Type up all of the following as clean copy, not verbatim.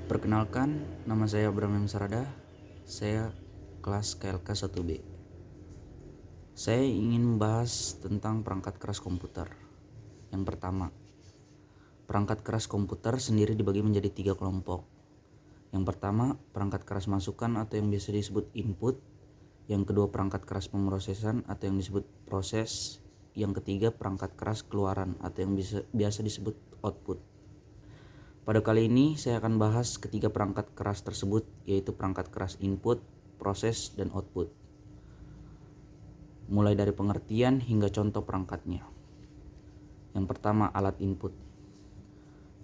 Perkenalkan, nama saya Abraham Sarada. Saya kelas KLK 1B. Saya ingin membahas tentang perangkat keras komputer. Yang pertama, perangkat keras komputer sendiri dibagi menjadi 3 kelompok. Yang pertama, perangkat keras masukan atau yang biasa disebut input. Yang kedua, perangkat keras pemrosesan atau yang disebut proses. Yang ketiga, perangkat keras keluaran atau yang biasa disebut output. Pada kali ini saya akan bahas ketiga perangkat keras tersebut, yaitu perangkat keras input, proses, dan output. Mulai dari pengertian hingga contoh perangkatnya. Yang pertama, alat input.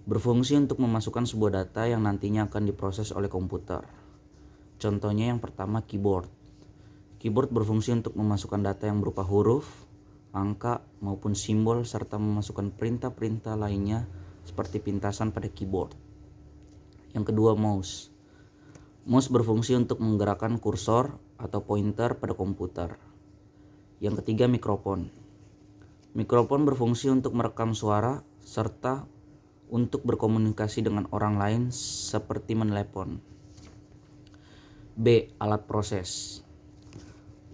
Berfungsi untuk memasukkan sebuah data yang nantinya akan diproses oleh komputer. Contohnya yang pertama, keyboard. Keyboard berfungsi untuk memasukkan data yang berupa huruf, angka, maupun simbol serta memasukkan perintah-perintah lainnya seperti pintasan pada keyboard. Yang kedua, mouse. Mouse berfungsi untuk menggerakkan kursor atau pointer pada komputer. Yang ketiga, mikrofon. Mikrofon berfungsi untuk merekam suara serta untuk berkomunikasi dengan orang lain seperti menelepon. B. Alat proses.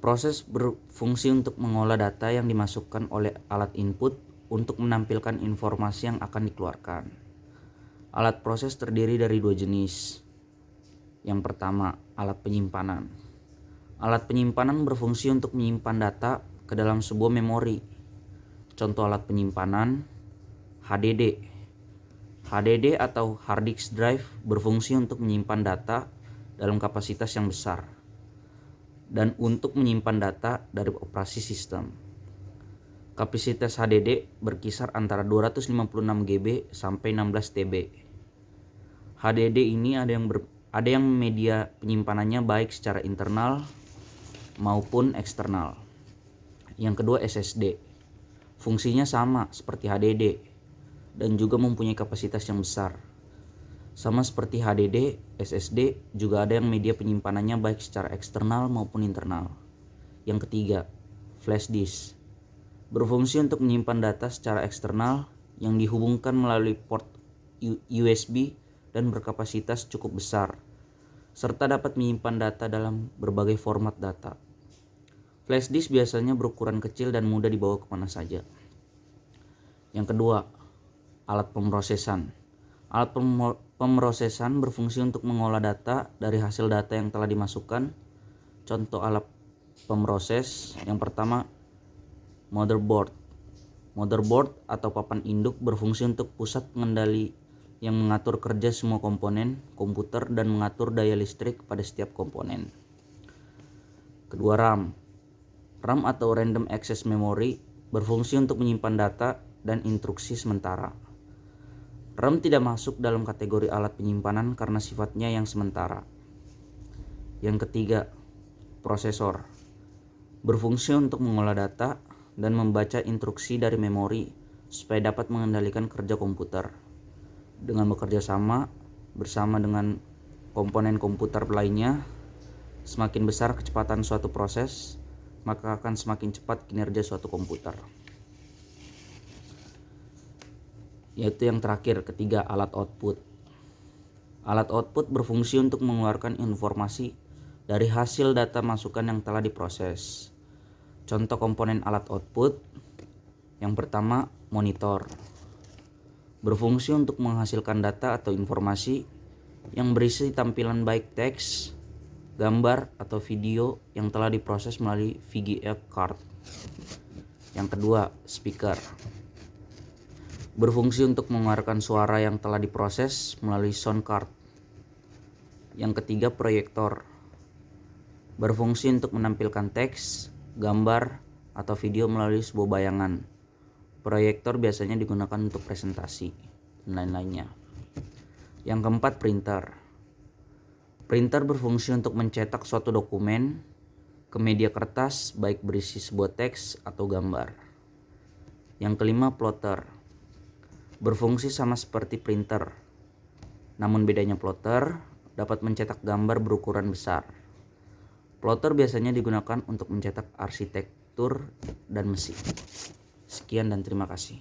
Proses berfungsi untuk mengolah data yang dimasukkan oleh alat input untuk menampilkan informasi yang akan dikeluarkan. Alat proses terdiri dari 2 jenis. Yang pertama, alat penyimpanan. Alat penyimpanan berfungsi untuk menyimpan data ke dalam sebuah memori. Contoh alat penyimpanan, HDD. HDD atau hard disk drive berfungsi untuk menyimpan data dalam kapasitas yang besar dan untuk menyimpan data dari operasi sistem. Kapasitas HDD berkisar antara 256 GB sampai 16 TB. HDD ini ada yang media penyimpanannya baik secara internal maupun eksternal. Yang kedua, SSD. Fungsinya sama seperti HDD dan juga mempunyai kapasitas yang besar. Sama seperti HDD, SSD juga ada yang media penyimpanannya baik secara eksternal maupun internal. Yang ketiga, flash disk. Berfungsi untuk menyimpan data secara eksternal yang dihubungkan melalui port USB dan berkapasitas cukup besar, serta dapat menyimpan data dalam berbagai format data. Flash disk biasanya berukuran kecil dan mudah dibawa kemana saja. Yang kedua, alat pemrosesan. Alat pemrosesan berfungsi untuk mengolah data dari hasil data yang telah dimasukkan. Contoh alat pemroses yang pertama, motherboard. Motherboard atau papan induk berfungsi untuk pusat pengendali yang mengatur kerja semua komponen komputer dan mengatur daya listrik pada setiap komponen. Kedua, RAM. RAM atau Random Access Memory berfungsi untuk menyimpan data dan instruksi sementara. RAM tidak masuk dalam kategori alat penyimpanan karena sifatnya yang sementara. Yang ketiga, prosesor. Berfungsi untuk mengolah data dan membaca instruksi dari memori supaya dapat mengendalikan kerja komputer. Dengan bekerja sama bersama dengan komponen komputer lainnya, semakin besar kecepatan suatu proses, maka akan semakin cepat kinerja suatu komputer. Yaitu yang terakhir, ketiga, alat output. Alat output berfungsi untuk mengeluarkan informasi dari hasil data masukan yang telah diproses. Contoh komponen alat output. Yang pertama, monitor. Berfungsi untuk menghasilkan data atau informasi yang berisi tampilan baik teks, gambar, atau video yang telah diproses melalui VGA card. Yang kedua, speaker. Berfungsi untuk mengeluarkan suara yang telah diproses melalui sound card. Yang ketiga, proyektor. Berfungsi untuk menampilkan teks, gambar, atau video melalui sebuah bayangan. Proyektor biasanya digunakan untuk presentasi dan lain-lainnya. Yang keempat, printer. Printer berfungsi untuk mencetak suatu dokumen ke media kertas baik berisi sebuah teks atau gambar. Yang kelima, plotter. Berfungsi sama seperti printer, namun bedanya plotter dapat mencetak gambar berukuran besar. Plotter biasanya digunakan untuk mencetak arsitektur dan mesin. Sekian dan terima kasih.